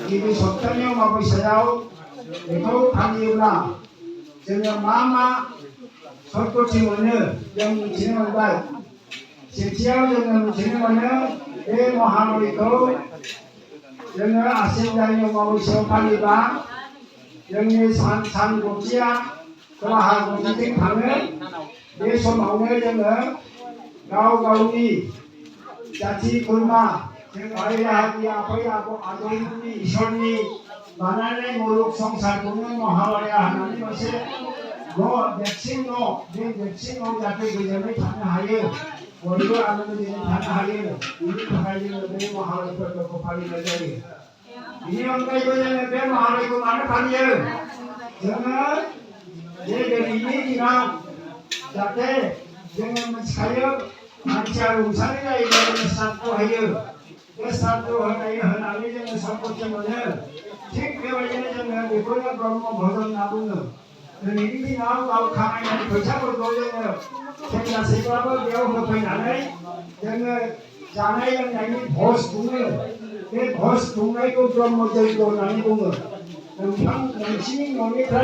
Ibu Sotanya maupun Sayau itu Paniuna dengan Mama Sotko Cimone yang Cimone baik Setiau dengan Cimone Mohamad itu dengan Asyik yang maupun Sayau Paniba yang San Gokia Kelahan Gokitik Pange Somaunya dengan Gau-gauni Jati Kurma Ayah apa Adoni Ishoni Manane Muluk Songsar Punya Mahalaya Nani masih no vaksin jatuh gejala tanah air Waduh anak menjadi tanah air ini pakai dari Mahalaya berdoa paling lagi ini angkai gejala dari Mahalaya ke mana paling jangan dia dari ini tidak jatuh jangan mencari mencari usaha ini satu air satu hari hari jangan sampai mana cek kewajiban jangan dibuat Brahma Bhajan nabung dan ini kau kami yang kerja berdua saya sekarang dia orang penyanyi jangan jangan yang nyanyi bos bunga bos bunga itu Brahma jadi nyanyi bunga dan sini monitor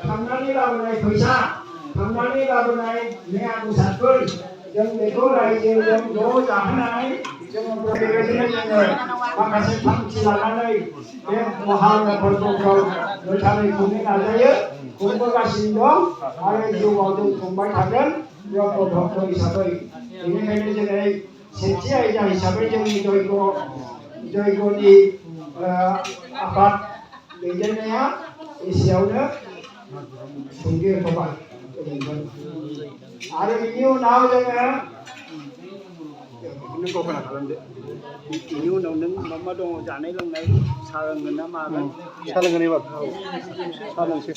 kamari lawan kerja kamari lawan ni aku satu yang dekorasi yang dua jalan makasih silakan mahal berdoa berkali kuning aja kumpulan kasih dong ada juga untuk kumpulan kader yang berdoa isabai ini hanya jadi setiap yang isabai yang joiko di apa legendnya isinya tinggi tobat ada ini now jangan kau kena kalam deh. Ini undang mama dong jangan hilang naik sarang guna makan. Sarang gini bab. Sarang sih.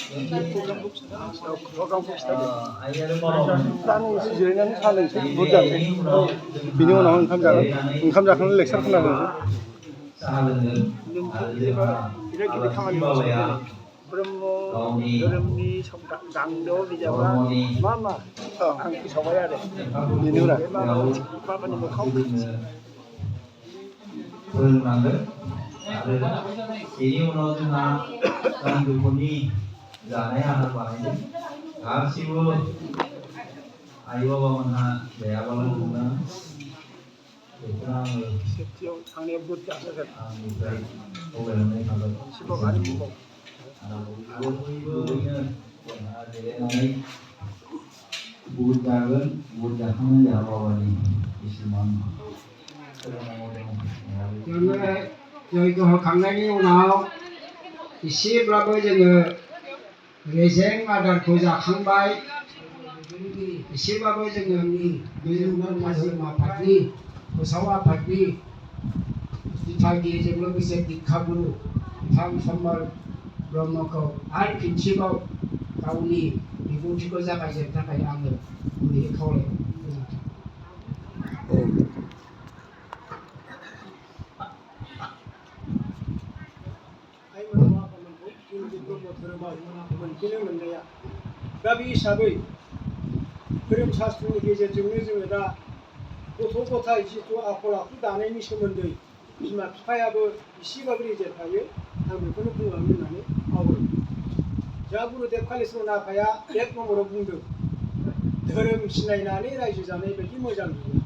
Program fokus tadi. Sarang sih jadi sarang sih. Bukan. Bini orang engkam jakan lekser kena tu. Kita kamar Brahmo, Doremi, Gangdo, Bijaba, Mama, angki semua ada. Ini orang. Apa ni kau? Ini menurutnya kan dukuni jangan anak lain. Harus ibu ayo mana saya bawa guna. Setiap angin buruk jatuh kan. Oh benar kalau. Siapa hari buruk? Budahan jawabani Islam. Jangan joiko kangen unaw isi berapa jangan rezeng ada kerja kangbai isi berapa jangan ni guyunan masih mapati pesawat pati ditagi jangan bisa dikabul tham sambal Brahma kau al prinsipal kau ni ibu juga jaga jaga kaya angger boleh kau le. दा बे हिसाबै धोरोम शास्त्रनि गेजेरजोंनो जोङो दा गथ' गथाय जिथु आखल आखु दानायनि सोमोन्दै बिमा बिफायाबो इसेबाबो रिजेक्ट थायो आं बेखौनो बुंलांनो होननानै आवगायो जा गुरुदेब कालिचरण आफाया 1 नम्बराव बुंदों धोरोम सिनायनानै रायजो जानाय बायदि मोजां गैया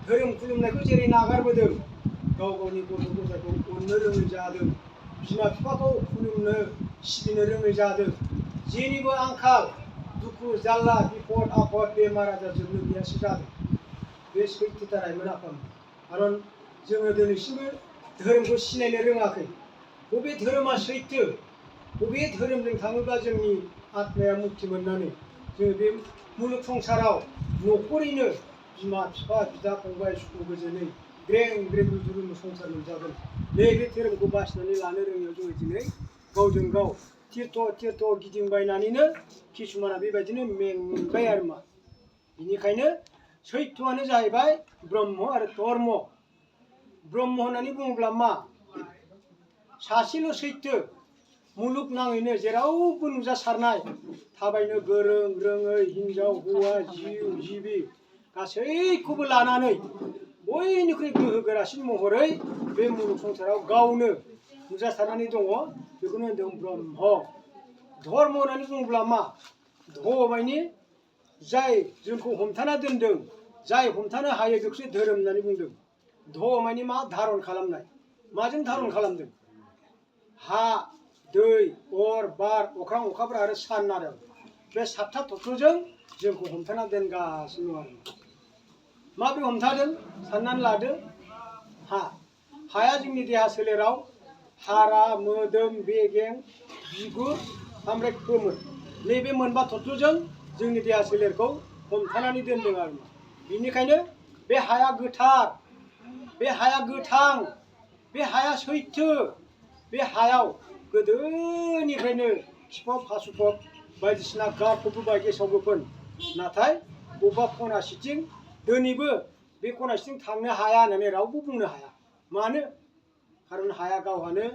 धोरोम खुलुमनायखौ जेरै नागारबोदों गाव गावनि गथ' गथायखौ अननो रोङै जादों बिमा बिफाखौ खुलुमनो सिबिनो रोङै जादों जेनिबो आंखाल दुखु जारला बिपद आफद बेमार आजार जोबनो गैयासो जादों बे सैथोथारमोन आफामोन खारन जोङो दिनैसिमबो धोरोमखौ सिनायनो रोङाखै बबे धोरोमा सैथो बबे धोरोमजों थाङोब्ला जोंनि आत्माया मुक्ति मोननानै जोङो बे मुलुग संसाराव न'खरैनो बिमा बिफा बिदा फंबाय सुखु गोजोनै ग्रें ग्रें रुजु रुमु संसार मोनजागोन नैबे धोरोमखौ बासिनानै लानो रोङियाव जोङो दिनै गावजों गाव तीर्थ गिदिंबायनानैनो किसुमाना बेबायदिनो मेंबाय आरो मा बेनिखायनो सैथोआनो जाहैबाय ब्रह्म आरो धर्म ब्रह्म होननानै बुङोब्ला मा सासेल' सैथो मुलुगनाङैनो जेरावबो नुजासारनाय थाबायनो गोरों रोङै हिनजाव हौवा जिउ जिबि गासैखौबो लानानै बयनिख्रुइ गोहो गोरासिन महरै बे मुलुग संसाराव गावनो नुजासारनानै दङ बेखौनो होनदों ब्रह्म धर्म होननानै बुङोब्ला मा ध मानि जाय जोंखौ हमथाना दोनदों जाय हमथानो हायो बेखौसो धोरोम होननानै बुंदों ध मानि मा धारन खालामनाय माजों धारन खालामदों हा दै अर बार अख्रां अखाफोर आरो सान आरो बे 7था तत्वजों जोंखौ हमथाना दोनगासिनो दं आरो माबोरै हमथादों साननानै लादो हाया जोंनि देहा सोलेराव हारा मोदोम बेगें बिगुर ओमफ्राय खोमोन नैबे मोनबा तत्वजों जोंनि देहा सोलेरखौ हमथानानै दोनदों आरो बेनिखायनो बे हाया गोथार बे हाया गोथां बे हाया सैथो बे हायाव गोदोनिफ्रायनो खिफब हासुफब बायदिसिना गारफबबोबाय गेसाव गोफोन नाथाय बबेबा खनासेथिं दिनैबो बे खनासेथिं थांनो हाया होननानै रावबो बुंनो हाया मानो खारन हाया गावहानो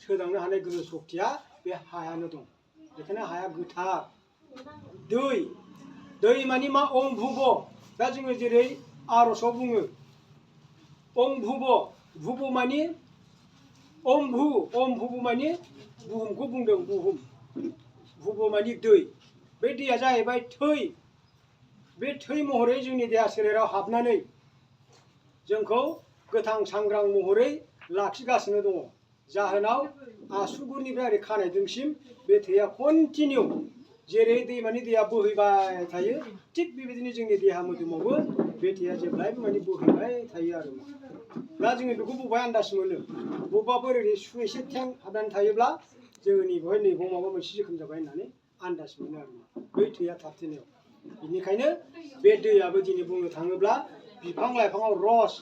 सोदांनो हानाय गोहो सक्तिया बे हायानो दं बेखायनो हाया गोथार दै मानि मा अं भुब दा जोङो जेरै आर'जआव बुङो अं भुब मानि अं भुब मानि बुहुमखौ बुंदों बुहुम भुब मानि दै बे दैया जाहैबाय थै बे थै महरै जोंनि देहा सोलेराव हाबनानै जोंखौ गोथां सांग्रां महरै लाखिगासिनो दङ जाहोनाव आसुगुरनिफ्राय ओरै खानायदोंसिम बे थैया कन्टिनिउ जेरै दैमानि दैया बोहैबाय थायो थिग बेबायदिनो जोंनि देहा मोदोमावबो बे थैया जेब्लायबो माने बोहैबाय थायो आरो दा जोङो बेखौ बबेहाय आन्दाज मोनो बबेबाफोर ओरै सु एसे थें हाबनानै थायोब्ला जोङो नैबेहाय नैबाव माबा मोनसे जोखोम जाबाय होननानै आन्दाज मोनो आरो बै थैया थाबथेनायाव बेनिखायनो बे दैयाबो दिनै बुंनो थाङोब्ला बिफां लाइफाङाव रस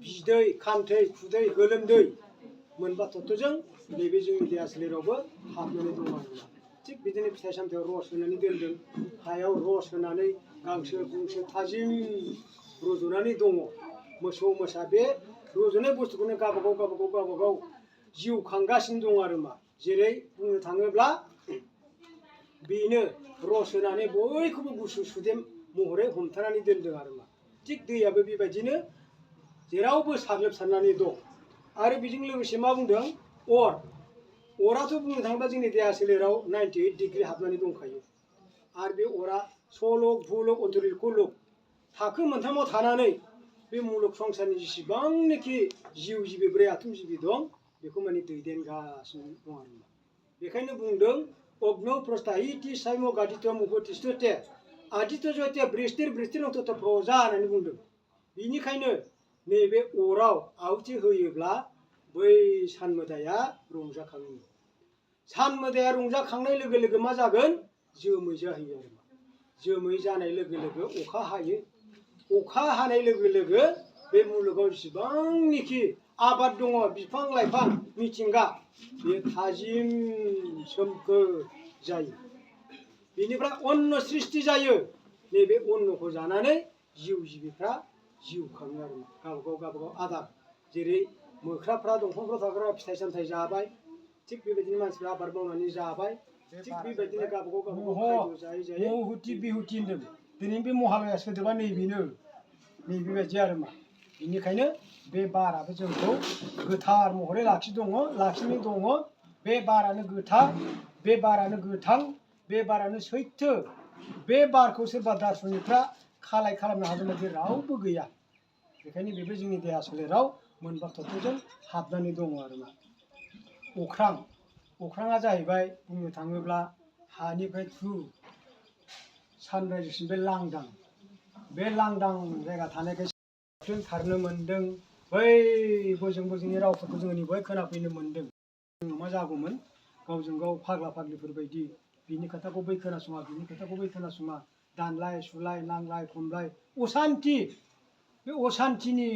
बिदै खान्थै खुदै गोलोमदै मोनबा तत्वजों नैबे जोंनि देहा सोलेरावबो हाबनानै दङ आरो थिग बिदिनो फिथाइ सामथायाव रस होनानै दोनदों हायाव रस होनानै गांसो गुंसो थाजिम रज'नानै दङ मोसौ मोसा बे रज'नाय बुस्थुखौनो गावबागाव जिउ खांगासिनो दं आरो मा जेरै बुंनो थाङोब्ला बेनो रस होनानै बयखौबो गुसु सुदेम महरै हमथानानै दोनदों आरो मा थिग दैयाबो बेबायदिनो जेरावबो साग्लोबसारनानै दं आरो बेजों लोगोसे मा बुंदों अराथ' बुंनो थाङोब्ला जोंनि देहा सोलेराव 98 डिग्री हाबनानै दंखायो आरो बे अरा सलक भुलक अन्तरिल कलक थाखो मोनथामाव थानानै बे मुलुग संसारनि जेसेबांनाखि जिउ जिबि 4 आथोन जिबि दं बेखौ माने दैदेनगासिनो दं आरो बेखायनो बुंदों अग्नौ प्रस्थाहिति सायम गादित्व मुपतिष्ठते आदित्य जयते बृष्टिर अन्तत प्रजा होननानै बुंदों बेनिखायनो नैबे अराव आहुति होयोब्ला बै सान मोदाया रंजाखाङो सान मोदाया रंजाखांनाय लोगो लोगो मा जागोन जोमै जाहैयो आरो जोमै जानाय लोगो लोगो अखा हायो अखा हानाय लोगो लोगो बे मुलुगाव जेसेबांनाखि आबाद दङ बिफां लाइफां मिथिंगा बे थाजिम सोमखोर जायो बेनिफ्राय अन्न सृष्टि जायो नैबे अन्नखौ जानानै जिउ जिबिफ्रा जिउ खाङो आरो गावबागाव आदार जेरै मोख्राफ्रा दंफांफ्राव थाग्रा फिथाइ सामथाइ जाबाय थिग बेबायदिनो मानसिफ्रा आबाद मावनानै जाबाय थिग बेबायदिनो गावबागाव खायद' जायै महुति बिहुति होनदों दिनै बे महालया सोदोबा नैबेनो नैबेबायदि आरो मा बेनिखायनो बे बाराबो जोंखौ गोथार महरै लाखिनो दङ बे बारानो गोथार बे बारानो गोथां बे बारानो सैथो बे बारखौ सोरबा दार्शनिकफ्रा खालाय खालामनो हागोन बायदि रावबो गैया बेखायनो बेबो जोंनि देहा सोलेराव मोनबा तत्वजों हाबनानै दङ आरो मा अख्राङा जाहैबाय बुंनो थाङोब्ला हानिफ्राय थु सानरायजोसिम बे लांदां जायगा थानायखाय जों खारनो मोन्दों बै बोजोंनि रावफोरखौ जोङो निबोय खोनाफैनो मोन्दों जों मा जागौमोन गावजों गाव फाग्ला फाग्लिफोर बायदि बिनि खोथाखौ बै खोनासङा बिनि खोथाखौ बै खोनासङा दानलाय सुलाय नांलाय खमलाय असान्ति बे असान्तिनि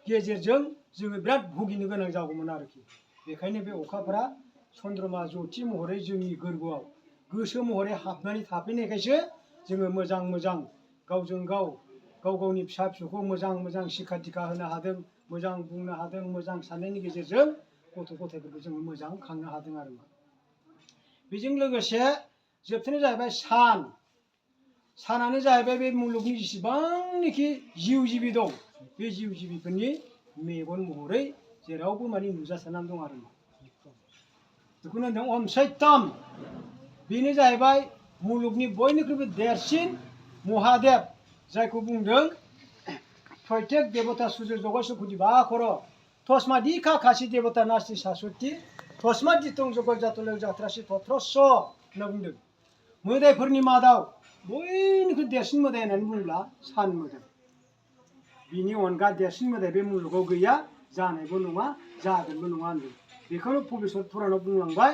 गेजेरजों जोङो बिराद भुगिनो गोनां जागौमोन आरोखि बेखायनो बे अखाफोरा चन्द्रमा ज्योति महरै जोंनि गोरबोआव गोसो महरै हाबनानै थाफैनायखायसो जोङो मोजां गावजों गाव गावनि फिसा फिसौखौ मोजां शिक्षा दिक्षा होनो हादों मोजां बुंनो हादों मोजां साननायनि गेजेरजों गथ' गथायफोरखौ जोङो मोजां खांनो हादों आरो बेजों लोगोसे जोबथारनाया जाहैबाय सानानो जाहैबाय बे मुलुगनि जेसेबांनाखि जिउ जिबि दं बे जिउ जिबिफोरनि मेगन महरै जेरावबो माने नुजासारनानै दं आरो बेखौनो होनदों अम सत्यम बेनो जाहैबाय मुलुगनि बयनिख्रुइबो देरसिन महादेब जायखौ बुंदों प्रत्येक देवता सूर्य जगस्य खुदिबा खर तस्माद इखा खासि देवता नास्ति शाश्वती तस्माद दितं जगत जातले जात्रासि तत्रस्य होनना बुंदों मोदायफोरनि मादाव बयनिख्रुइ देरसिन मोदाय होननानै बुंब्ला सान मोदाय बिनि अनगा देरसिन मोदाय बे मुलुगाव गैया जानायबो नङा जागोनबो नङा होनदों बेखौनो भबिष्यत पुराणाव बुंलांबाय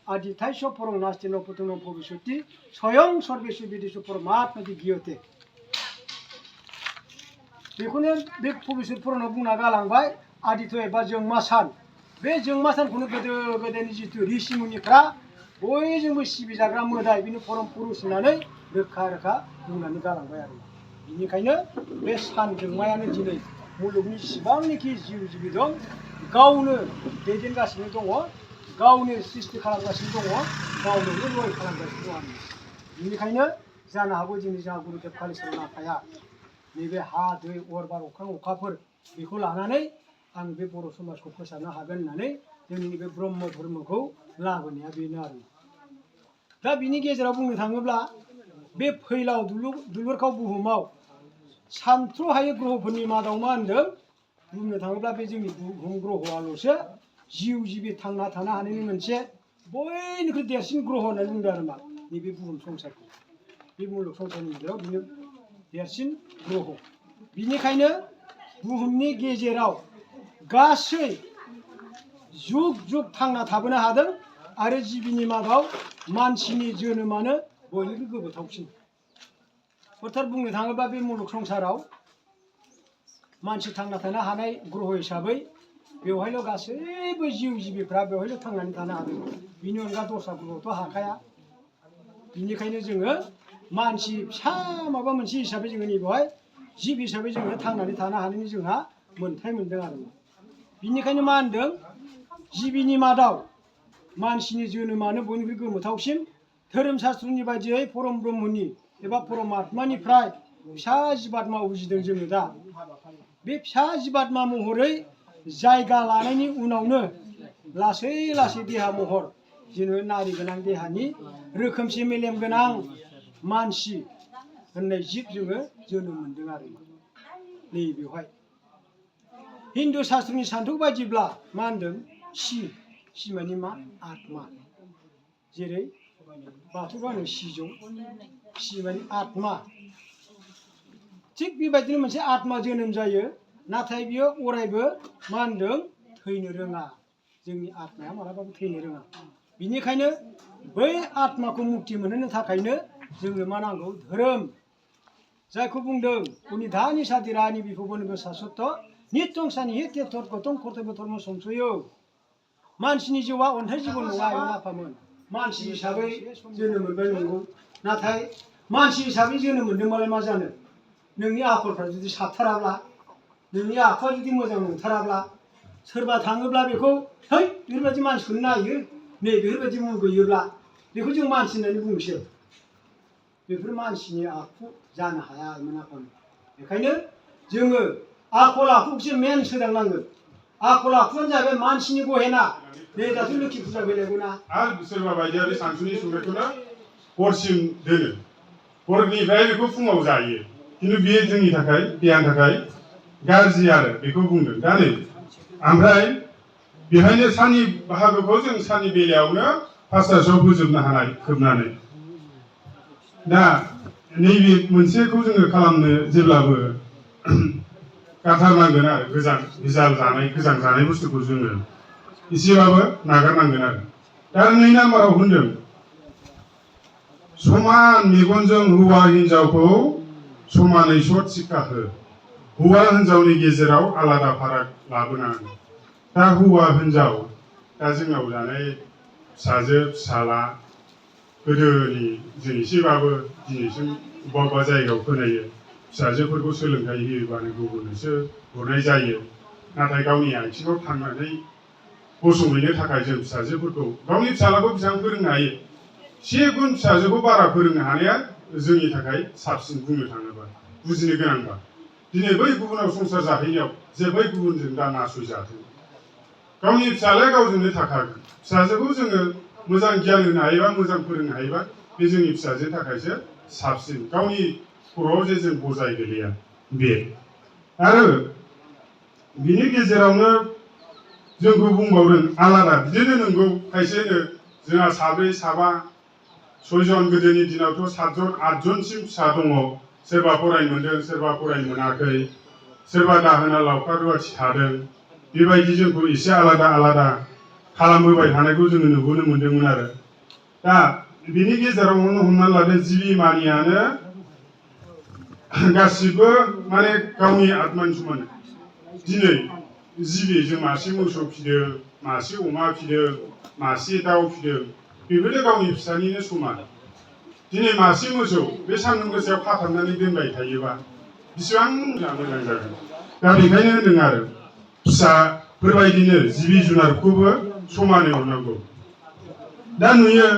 आदितास्य परं नास्ति न पुतंग भबिष्यति स्वयं सर्वेषु विदिषु परमात्मा गियते बेखौनो बे भबिष्यत पुराणाव बुंना गालांबाय आदित्य एबा जोंमा सान बे जोंमा सानखौनो गोदो गोदायनि जितु ऋषि मुनिफ्रा बयजोंबो सिबिजाग्रा मोदाय बिनि परम पुरुष होननानै रोखा बुंनानै गालांबाय आरो बेनिखायनो बे सान जोंमायानो दिनै मुलुगनि जेसेबांनाखि जिउ जिबि दं गावनो दैदेनगासिनो दङ गावनो सृष्टि खालामगासिनो दङ गावनो लय खालामगासिनो दं आरो बेनिखायनो जानो हागौ जोंनि जोंहा गुरुदेब कालिचरन आफाया नैबे हा दै अर बार अख्रां अखाफोर बेखौ लानानै आं बे बर' समाजखौ फोसाबनो हागोन होननानै जोंनि बे ब्रह्म धर्मखौ लाबोनाया बेनो आरो दा बिनि गेजेराव बुंनो थाङोब्ला बे फैलाव दुलुरखाव बुहुमाव सानथ्र'हायै ग्रहफोरनि मादाव मा होनदों बुंनो थाङोब्ला बे जोंनि बुहुम ग्रहआल'सो जिउ जिबि थांना थानो हानायनि मोनसे बयनिख्रुइ देरसिन ग्रह होननानै बुंदों आरो मा नैबे बुहुम संसारखौ बे मुलुग संसारनि गेजेराव बेनो देरसिन ग्रह बिनिखायनो बुहुमनि गेजेराव गासै जुग थांना थाबोनो हादों आरो जिबिनि मादाव मानसिनि जोनोमानो बयनिख्रुइ गोबोथावसिन अर्थात बुंनो थाङोब्ला बे मुलुग संसाराव मानसि थांना थानो हानाय ग्रह हिसाबै बेवहायल' गासैबो जिउ जिबिफ्रा बेवहायल' थांनानै थानो हादों बिनि अनगा दस्रा ग्रहआवथ' हाखाया बिनिखायनो जोङो मानसि फिसा माबा मोनसे हिसाबै जोङो नैबेवहाय जिब हिसाबै जोङो थांनानै थानो हानायनि जोंहा मोन्थाय मोनदों आरो बिनिखायनो मा होनदों जिबिनि मादाव मानसिनि जोनोमानो बयनिख्रुइ गोमोथावसिन धोरोम शास्त्रनि बायदियै परम ब्रह्मनि एबा परमात्मानिफ्राय फिसा जिबात्मा उजिदों जोङो दा बे फिसा जिबात्मा महरै जायगा लानायनि उनावनो लासै देहा महर जोङो नारि गोनां देहानि रोखोमसे मेलेम गोनां मानसि होननाय जिब जोङो जोनोम मोनदों आरो नैबेवहाय हिन्दु शास्त्रनि सान्थौ बायदिब्ला मा होनदों सि माने मा आत्मा जेरै बाथौआ होनो सिजौ सि माने आत्मा थिग बेबायदिनो मोनसे आत्मा जोनोम जायो नाथाय बियो अरायबो मा होनदों थैनो रोङा जोंनि आत्माया मालाबाबो थैनो रोङा बिनिखायनो बै आत्माखौ मुक्ति मोनहोनो थाखायनो जोंनो मा नांगौ धोरोम जायखौ बुंदों उनिधानि सादिरानि बिभुबनबो शाश्वत नित्यं सानि तीर्थर गौतम कर्तव्य धर्म संशयो मानसिनि जिउआ अन्थाइ जिबन नङा आफामोन मानसि हिसाबै जोनोम मोनबाय नंगौ नाथाय मानसि हिसाबै जोनोम मोनदोंबालाय मा जानो नोंनि आखलफ्रा जुदि साबथाराब्ला नोंनि आखुआ जुदि मोजां नंथाराब्ला सोरबा थाङोब्ला बेखौ है बेफोरबायदि मानसिखौनो नायो नै बेफोरबायदि मुगैयोब्ला बेखौ जों मानसि होननानै बुंसै बेफोर मानसिनि आखु जानो हाया आफामोन बेखायनो जोङो आखल आखुखौसो मेन सोदांनांगोन आखल आखुआनो जाबाय मानसिनि गहेना नै दाथ' लोखि फुजा फैलायगौ ना आरो सोरबा बायदिया बे सानसुनि संनायखौनो हरसिम दोनो हरनिफ्राय बेखौ फुङाव जायो खिन्थु बेयो जोंनि थाखाय देहानि थाखाय गाज्रि आरो बेखौ बुंदों दा नै ओमफ्राय बेहायनो साननि बाहागोखौ जों साननि बेलायावनो 5टासोआव फोजोबनो हानाय खोबनानै दा नैबे मोनसेखौ जोङो खालामनो जेब्लाबो गारथारनांगोन आरो गोजान जानाय बुस्थुखौ जोङो एसेबाबो नागारनांगोन आरो दा 2 नाम्बाराव होनदों समान मेगनजों हौवा हिन्जावखौ समानै सत शिक्षा हो हौवा हिन्जावनि गेजेराव आलादा फाराग लाबोनाङा दा हौवा हिन्जाव दा जोंनाव जानाय फिसाजो फिसाला गोदोनि जों एसेबाबो दिनैसिम बबेबा जायगायाव खोनायो फिसाजोफोरखौ सोलोंथाइ होयोबानो गुबुननोसो हरनाय जायो नाथाय गावनि आथिङाव थांनानै गसंहैनो थाखाय जों फिसाजोफोरखौ गावनि फिसालाखौ बेसेबां फोरोंनो हायो 1 गुन फिसाजोखौ बारा फोरोंनो हानाया जोंनि थाखाय साबसिन बुंनो थाङोबा बुजिनो गोनांबा दिनै बै गुबुनाव संसार जाहैनायाव जे बै गुबुनजों दा नासयजाथों गावनि फिसालाया गावजोंनो थाखागोन फिसाजोखौ जोङो मोजां गियान होनो हायोबा मोजां फोरोंनो हायोबा बे जोंनि फिसाजोनि थाखायसो साबसिन गावनि खर'आव जे जों बजाय गोलैया बे आरो बिनि गेजेरावनो जोंखौ बुंबावदों आलादा बिदिनो नंगौ खायसेनो जोंहा 7 7 6 जन गोदोनि दिनावथ' 7 जन 8 जनसिम फिसा दङ सोरबा फरायनो मोनदों सोरबा फरायनो मोनाखै सोरबा दाहोना लावखार रुवाथि थादों बेबायदि जोंखौ एसे आलादा खालामबोबाय थानायखौ जोङो नुबोनो मोन्दोंमोन आरो दा बिनि गेजेरावनो हमना लादो जिबि मानियानो गासिबो माने गावनि आत्मानि समान दिनै जिबि जों मासे मोसौ फिदों मासे अमा फिदों मासे दाउ फिदों बेफोरो गावनि फिसानिनो समान दिनै मासे मोसौ बे सान्दुं गोसायाव खाथाबनानै दोनबाय थायोबा बेसेबां मोजां जागोन दा बेखायनो होनदों आरो फिसाफोरबायदिनो जिबि जुनारखौबो समानै अननांगौ दा नुयो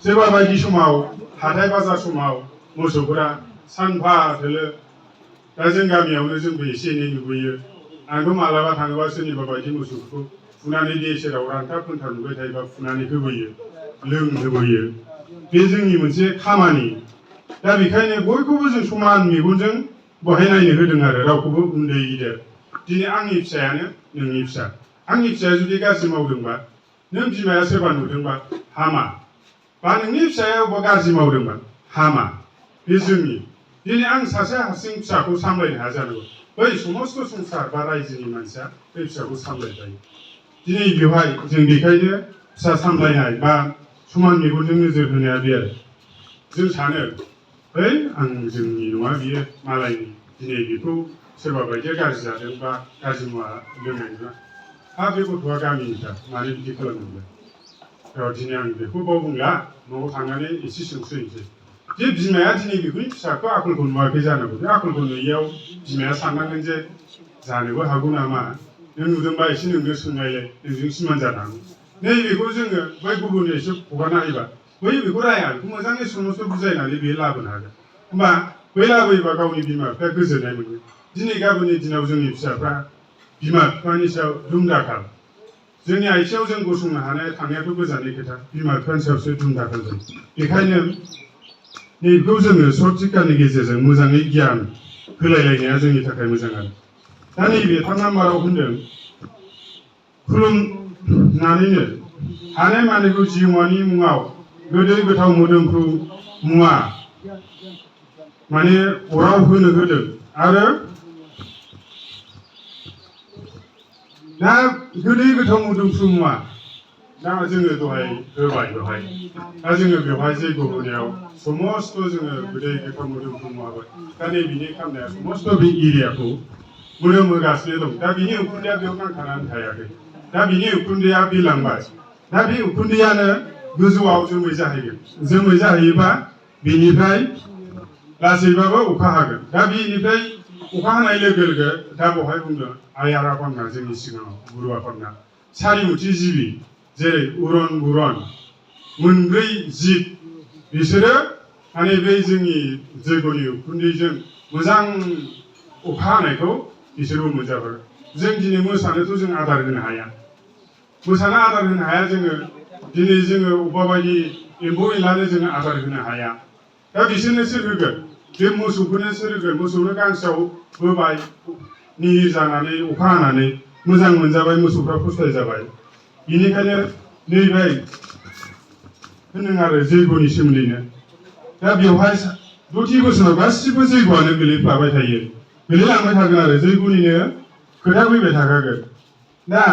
सोरबा बायदि समाव हाथाय बाजार समाव मोसौफोरा सानफा थोलो दा जों गामियावनो जोंबो एसे एनै नुबोयो आंथ' मालाबा थाङोबा सोरनिबा बायदि मोसौफोरखौ फुनानै दै सेराव रानथाब फोनथाब नुबाय थायोबा फुनानै होबोयो लोंहोबोयो बे जोंनि मोनसे खामानि दा बेखायनो बयखौबो जों समान मेगनजों बहाय नायनो होदों आरो रावखौबो उन्दै गिदिर दिनै आंनि फिसायानो नोंनि फिसा आंनि फिसाया जुदि गाज्रि मावदोंबा नों बिमाया सोरबा नुदोंबा हामा बा नोंनि फिसाया अबेबा गाज्रि मावदोंबा हामा बे जोंनि दिनै आं सासे हारसिं फिसाखौ सामलायनो हाया जानांगौ बै समस्त संसार बा रायजोनि मानसिया बे फिसाखौ सामलायजायो दिनै बेवहाय जों बेखायनो फिसा सामलायनाय बा समान मेगनजों नोजोर होनाया बे आरो जों सानो बै आं जोंनि नङा बियो मालायनि दिनै बेखौ सोरबा बायदिया गाज्रि जादों बा गाज्रि मुवा लोंनाय नङा हा बे गथ'आ गामिनिखा मानो बिदि खालामदोंलाय दिनै आं बेखौ बुंला न'आव थांनानै एसे सोंस्रोनोसै जे बिमाया दिनै बेफोरनि फिसाखौ आखलखौ नुवाखै जानांगौ बे आखलखौ नुयैयाव बिमाया साननांगोन जे जानोबो हागौ नामा नों नुदोंबा एसे नोंनो सोंनायलाय नोंजों सिमान जानो हागौ नैबेखौ जोङो बै गुबुननो एसे हगारना होयोबा बै बेखौ राया बेखौ मोजाङै समस्त बुजायनानै बे लाबोनो हागोन होमबा बै लाबोयोबा गावनि बिमा बिफाया गोजोननाय मोनगोन दिनै गाबोननि दिनाव जोंनि फिसाफ्रा बिमा बिफानि सायाव दुमदाखाल जोंनि आथिङाव जों गसंनो हानाय थांनायाथ' गोजाननि खोथा बिमा बिफानि सायावसो दुमदाखाल जायो बेखायनो नैबेखौ जोङो सत शिक्षानि गेजेरजों मोजाङै गियान होलायलायनाया जोंनि थाखाय मोजां आरो दा नैबे 3 नाम्बाराव होनदों खुलुमनानैनो हानाय मानिखौ जिउमानि मुङाव गोदै गोथाव मोदोमफ्रु मुवा माने अराव होनो होदों आरो दा गोदै गोथाव मोदोमफ्रु मुवा दा जोङो दहाय होबाय बेवहाय दा जोङो बेवहाय जैग' होनायाव समस्त जोङो गोदै गोथाव मोदोमफ्रु मुवा होबाय दा नैबेनि खामनाया समस्त बे एरियाखौ मोदोम होगासिनो दं दा बिनि उखुन्दैया बेयाव नांथानानै थायाखै दा बिनि उखुन्दैया बिरलांबाय दा बे उखुन्दैयानो गोजौआव जोमै जाहैगोन जोमै जाहैयोबा बेनिफ्राय लासैबाबो अखा हागोन दा बेनिफ्राय अखा हानाय लोगो लोगो दा बेवहाय बुंदों आइ आर आफामोना जोंनि सिगाङाव गुरु आफामोना सारिमुथि जिबि जेरै उरन बुरन मोनब्रै जिब बिसोरो माने बे जोंनि जैग'नि उखुन्दैजों मोजां अखा हानायखौ बिसोरबो मोनजाबाय जों दिनै मोसानोथ' जों आदार होनो हाया मोसानो आदार होनो हाया जोङो दिनै जोङो अबेबा बायदि एम्फौ एनलानो जोङो आदार होनो हाया दा बिसोरनो सोर होगोन बे मोसौफोरनो सोर होगोन मोसौनो गांसोआव होबाय निहिर जानानै अखा हानानै मोजां मोनजाबाय मोसौफ्रा फस्थाय जाबाय बेनिखायनो नैबे होनदों आरो जैग'नि सोमोन्दैनो दा बेवहाय 60 बोसोराव गासिबो जैग'आनो गोलैफ्लाबाय थायो गोलैलांबाय थागोन आरो जैग'निनो खोथा फैबाय थाखागोन दा